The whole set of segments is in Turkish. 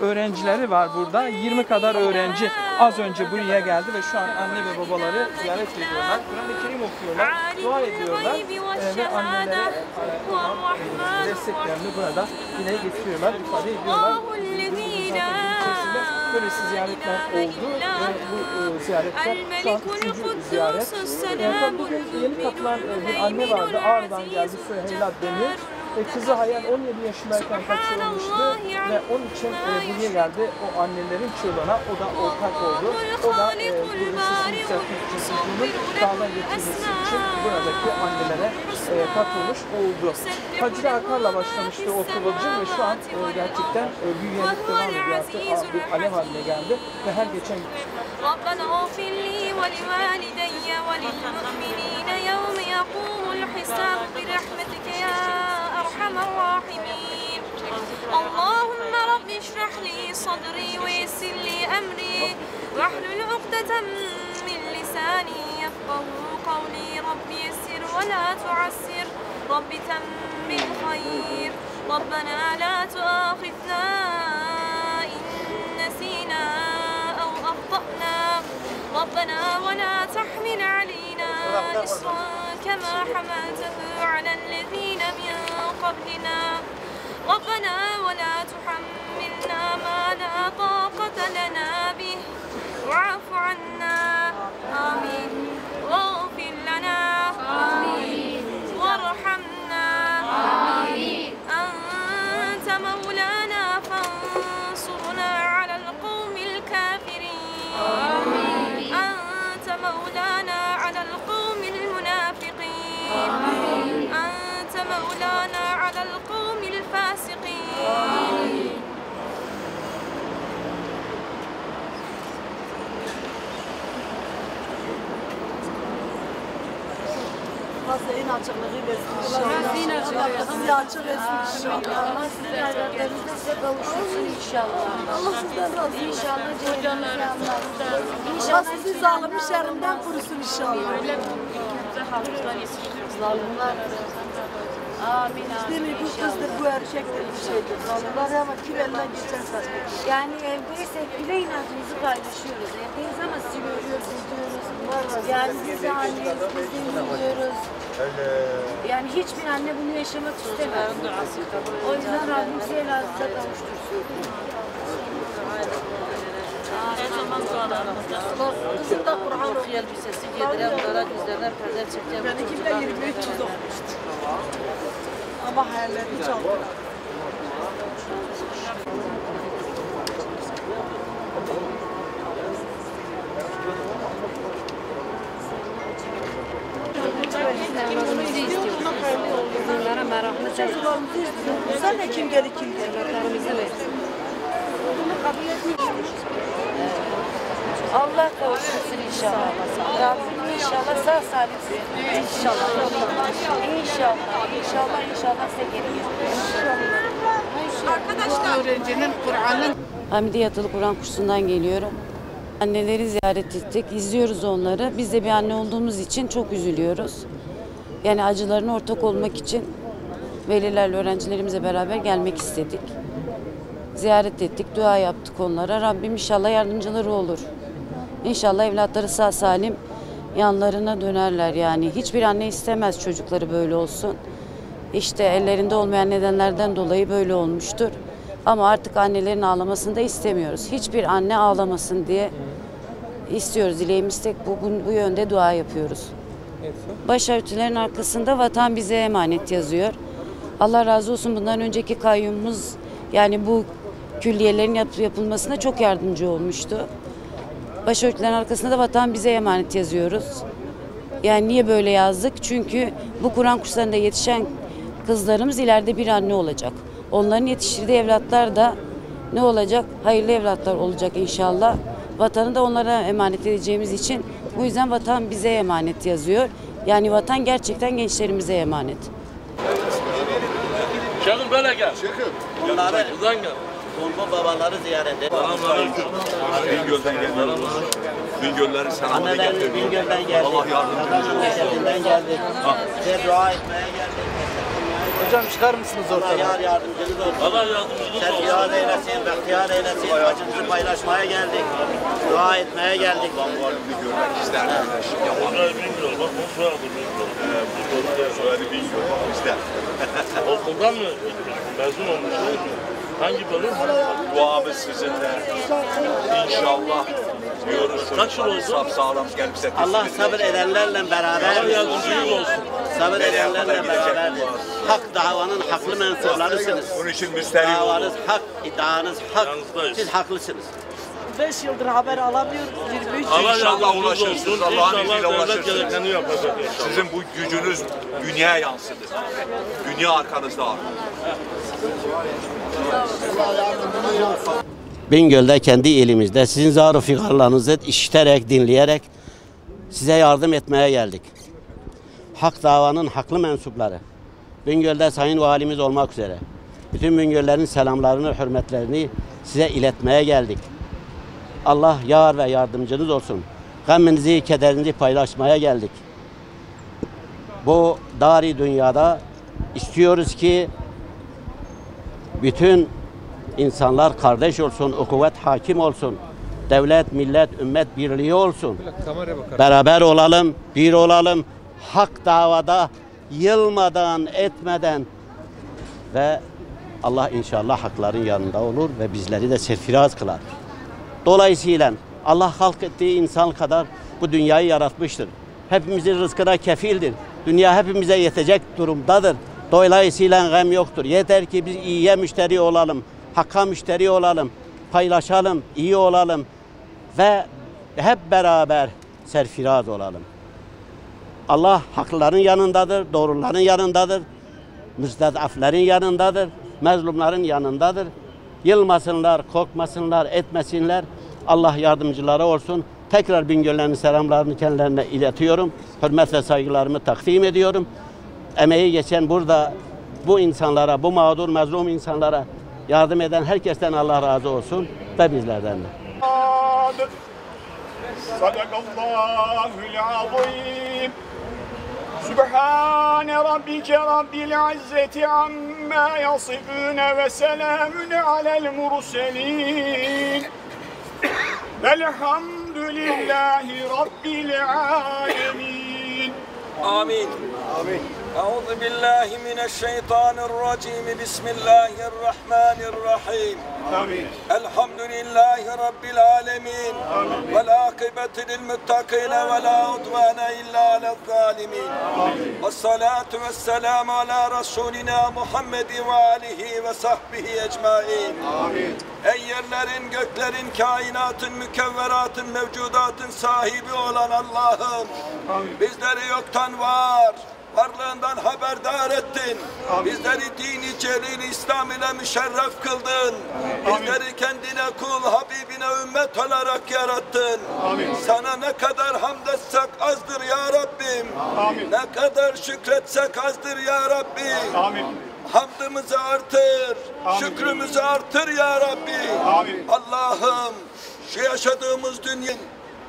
öğrencileri var burada. 20 kadar öğrenci az önce buraya geldi ve şu an anne ve babaları ziyaret ediyorlar. Kur'an-ı Kerim okuyorlar, dua ediyorlar ve annelere desteklerini burada yine getiriyorlar, ifade ediyorlar. Böylesi ziyaretler oldu ve bu ziyaretler şu an 3. ziyaret. Bugün yeni katılan bir anne vardı, Ağrı'dan geldi, Süheyla Demir. Kızı Hayal 17 yaşındayken kaçırılmıştı ve onun için buraya geldi. O annelerin çığlığına o da ortak oldu. O da burada sesini yükseltmek için, çocuğunun dağına getirmesi için buradaki annelere katılmış oldu. Hacı Akar'la başlamıştı o kıvılcım ve şu an gerçekten büyüyerek devam ediyor. Artık bir alev haline geldi ve her geçen gün أرحم الراحمين اللهم رب اشرح لي صدري ويسر لي أمري واحلل عقدة من لساني يفقه قولي رب يسر ولا تعسر رب تمم الخير ربنا لا تؤاخذنا إن نسينا أو أخطأنا ربنا ولا تحمل علينا إصرا كما حملته على الذين من قبلنا ربنا ولا تحملنا ما لا طاقة لنا به واعف عنا آمين واغفر لنا آمين وارحمنا آمين أنت مولانا فانصرنا على القوم الكافرين آمين أنت مولانا على القوم المنافقين آمين أنت مولانا على القوم الفاسقين آمين Zihin açıklığı versin inşallah. Zihin açık versin inşallah. Allah sizin hayatlarınızda size kavuşursun inşallah. Allah sizden razı olsun. İnşallah cehennemize anlarsın. Allah sizi zalim şerrinden korusun inşallah. Zalimler. Amin Değil mi? amin Bu inşallah. kızdır, bu erkektir bir şeydir. Zalimler ama kim eline geçerse. Yani evdeysek bile inancımızı paylaşıyoruz. Evdeyiz ama sizi görüyoruz, izliyoruz. Yani biz de anneyiz, biz de izliyoruz. Yani hiçbir anne bunu yaşamak istemez. O yüzden Rabbim size elazığına kavuştursun. Her zaman dualarımızda. Kızım da Kur'an okuyor elbisesi giydiren, onlara gözlerine perde çeken. Benimki de 23 yıl okumuştu. Ama hayallerini çaldılar. Evlatlarımızı istiyoruz. Onlara meraklı Çocuklarımızı istiyoruz. Sen de kim gelir kim gelir. evlatlarımızı versin. Bunu kabul etmiyoruz. Allah kavuştursun inşallah. Rabbim inşallah sağ salim size. İnşallah. İnşallah. İnşallah. İnşallah size geliyor. Arkadaşlar. Öğrencinin Kur'an'ın Hamidi Yatılı Kur'an kursundan geliyorum. Anneleri ziyaret ettik, izliyoruz onları. Biz de bir anne olduğumuz için çok üzülüyoruz. Yani acılarına ortak olmak için velilerle, öğrencilerimizle beraber gelmek istedik. Ziyaret ettik, dua yaptık onlara. Rabbim inşallah yardımcıları olur. İnşallah evlatları sağ salim yanlarına dönerler yani. Hiçbir anne istemez çocukları böyle olsun. İşte ellerinde olmayan nedenlerden dolayı böyle olmuştur. Ama artık annelerin ağlamasını da istemiyoruz. Hiçbir anne ağlamasın diye istiyoruz. Dileğimiz tek bu yönde dua yapıyoruz. Başörtülerin arkasında vatan bize emanet yazıyor. Allah razı olsun bundan önceki kayyumumuz yani bu külliyelerin yapılmasına çok yardımcı olmuştu. Başörtülerin arkasında da vatan bize emanet yazıyoruz. Yani niye böyle yazdık? Çünkü bu Kur'an kurslarında yetişen kızlarımız ileride bir anne olacak. Onların yetiştirdiği evlatlar da ne olacak? Hayırlı evlatlar olacak inşallah. Vatanı da onlara emanet edeceğimiz için bu yüzden vatan bize emanet yazıyor. Yani vatan gerçekten gençlerimize emanet. Şeyhim böyle gel. Bunları Uzan gel. Ulmu babaları ziyaret et. Selamünaleyküm. Bingöl'den geldi. Bingöl'leri selamını Anneler getirdim. Bingöl'den geldi. Allah yardımcınız olsun. Memleketinden geldi. Size dua etmeye geldik. Hocam çıkar mısınız Allah ortadan? yar yardımcınız olsun. Allah yardımcınız olsun. Serfiraz eylesin, bahtiyar eylesin. Acınızı paylaşmaya geldik. Dua etmeye geldik. Onlar bilmiyor. Bak bu soyadı bilmiyor. Soyadı bilmiyor. İşte. Okuldan mı? Mezun olmuş değil mi? Hangi bölüm? Duamız sizinle. İnşallah diyoruz. Kaç yıl oldu? Sağlam gelmişse. Allah sabır edenlerle beraber. Allah yardımcınız olsun. Sabır edenlerle beraberdir. Hak davanın haklı mensuplarısınız. Bunun için müsterih olun. Davanız hak, iddianız hak. Yanınızdayız. Siz haklısınız. 5 yıldır haber alamıyoruz. 23 Allah İnşallah yardımcınız ulaşırsınız. olsun. Allah'ın İnşallah izniyle devlet ulaşırsınız. gerekeni yapacak inşallah. Sizin bu gücünüz dünya yansıdı. Dünya arkanızda abi. Bingöl'de kendi ilimizde sizin zar-ı fikarlarınızı işiterek, dinleyerek size yardım etmeye geldik. Hak davanın haklı mensupları. Bingöl'de Sayın Valimiz olmak üzere. Bütün Bingöl'lerin selamlarını, hürmetlerini size iletmeye geldik. Allah yar ve yardımcınız olsun. Gaminizi, kederinizi paylaşmaya geldik. Bu dari dünyada istiyoruz ki bütün insanlar kardeş olsun, ukuvvet hakim olsun. Devlet, millet, ümmet birliği olsun. Beraber olalım, bir olalım. Hak davada yılmadan, etmeden ve Allah inşallah hakların yanında olur ve bizleri de serfiraz kılar. Dolayısıyla Allah halk ettiği insan kadar bu dünyayı yaratmıştır. Hepimizin rızkına kefildir. Dünya hepimize yetecek durumdadır. Dolayısıyla gam yoktur. Yeter ki biz iyiye müşteri olalım, hakka müşteri olalım, paylaşalım, iyi olalım ve hep beraber serfiraz olalım. Allah haklıların yanındadır, doğruların yanındadır, müstedaflerin yanındadır, mezlumların yanındadır. Yılmasınlar, korkmasınlar, etmesinler. Allah yardımcıları olsun. Tekrar Bingöl'lerin selamlarını kendilerine iletiyorum. Hürmet ve saygılarımı takdim ediyorum. Emeği geçen burada bu insanlara, bu mağdur, mazlum insanlara yardım eden herkesten Allah razı olsun ve bizlerden de. Sadakallahul azim. Sübhane rabbike rabbil izzeti amma yasifun ve selamun alel murselin. Velhamdülillahi rabbil alemin. Amin. Amin. Euzu billahi mineşşeytanirracim. Bismillahirrahmanirrahim. Amin. Elhamdülillahi rabbil alamin. Amin. Vel akibete lil muttaqin ve la udvane illa alel zalimin. Amin. Ves salatu vesselam ala Resulina Muhammed ve alihi ve sahbihi ecmaîn. Amin. Ey yerlerin, göklerin, kainatın, mükevveratın, mevcudatın sahibi olan Allah'ım, bizleri yoktan var, varlığından haberdar ettin. Bizleri dini celil İslam ile müşerref kıldın. Bizleri kendine kul, Habibine ümmet olarak yarattın. Sana ne kadar hamd etsek azdır ya Rabbim. Ne kadar şükretsek azdır ya Rabbi. Hamdımızı artır, şükrümüzü artır ya Rabbi. Allah'ım, şu yaşadığımız dünyanın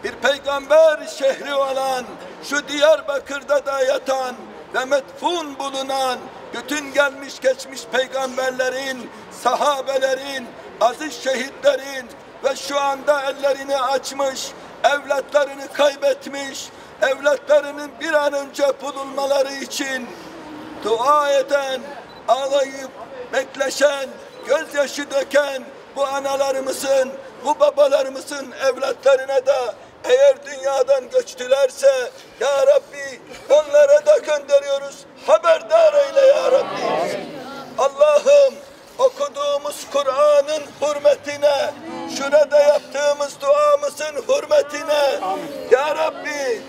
bir peygamber şehri olan, şu Diyarbakır'da da yatan ve metfun bulunan bütün gelmiş geçmiş peygamberlerin, sahabelerin, aziz şehitlerin ve şu anda ellerini açmış, evlatlarını kaybetmiş, evlatlarının bir an önce bulunmaları için dua eden, ağlayıp bekleşen, gözyaşı döken bu analarımızın, bu babalarımızın evlatlarına da eğer dünyadan göçtülerse ya Rabbi onlara da gönderiyoruz. Haberdar eyle ya Rabbi. Allah'ım okuduğumuz Kur'an'ın hürmetine, şurada yaptığımız duamızın hürmetine ya Rabbi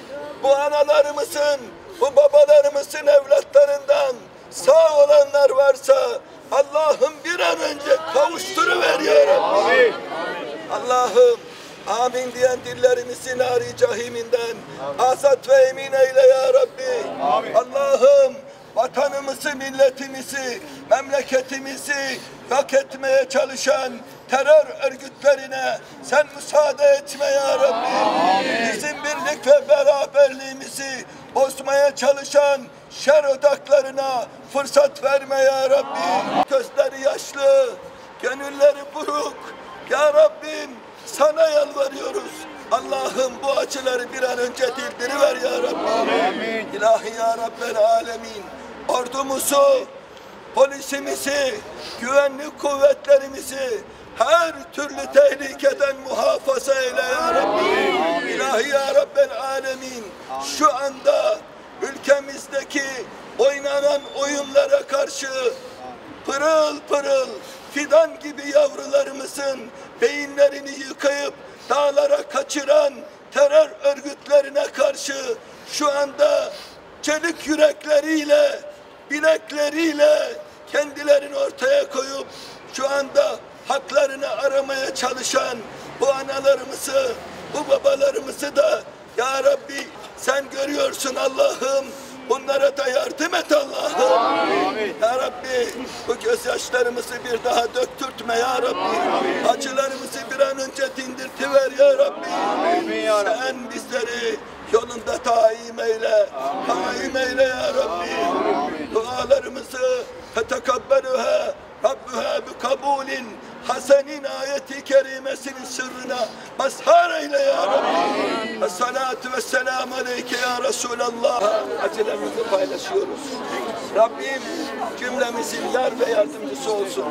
bu analarımızın, bu babalarımızın evlatlarından sağ olanlar varsa Allah'ım bir an önce kavuşturuver ya Rabbi. Allah'ım amin diyen dillerimizi nari cahiminden azat ve emin eyle ya Rabbi. Allah'ım vatanımızı, milletimizi, memleketimizi yok etmeye çalışan terör örgütlerine sen müsaade etme ya Rabbi. Bizim birlik ve beraberliğimizi bozmaya çalışan şer odaklarına fırsat verme ya Rabbi. Gözleri yaşlı, gönülleri buruk. Ya Rabbim sana yalvarıyoruz. Allah'ım bu acıları bir an önce dildiriver ya Rabbi. İlahi ya Rabbel alemin. Ordumuzu, polisimizi, güvenlik kuvvetlerimizi her türlü tehlikeden muhafaza eyle ya Rabbi. İlahi ya Rabbel alemin. Şu anda ülkemizdeki oynanan oyunlara karşı pırıl pırıl fidan gibi yavrularımızın beyinlerini yıkayıp dağlara kaçıran terör örgütlerine karşı şu anda çelik yürekleriyle, bilekleriyle kendilerini ortaya koyup şu anda haklarını aramaya çalışan bu analarımızı, bu babalarımızı da ya Rabbi sen görüyorsun Allah'ım. Bunlara da yardım et Allah'ım. Ya Rabbi bu gözyaşlarımızı bir daha döktürtme ya Rabbi. Acılarımızı bir an önce dindirtiver ya Rabbi. Sen bizleri yolunda daim eyle. Daim eyle ya Rabbi. Dualarımızı fetekabbeluha Rabbuha bi kabulin hasenin ayeti kerimesinin sırrına mazhar eyle ya Rabbi. Esselatu vesselamu aleyke ya Resulallah. Acılarımızı paylaşıyoruz. Rabbim cümlemizin yar ve yardımcısı olsun.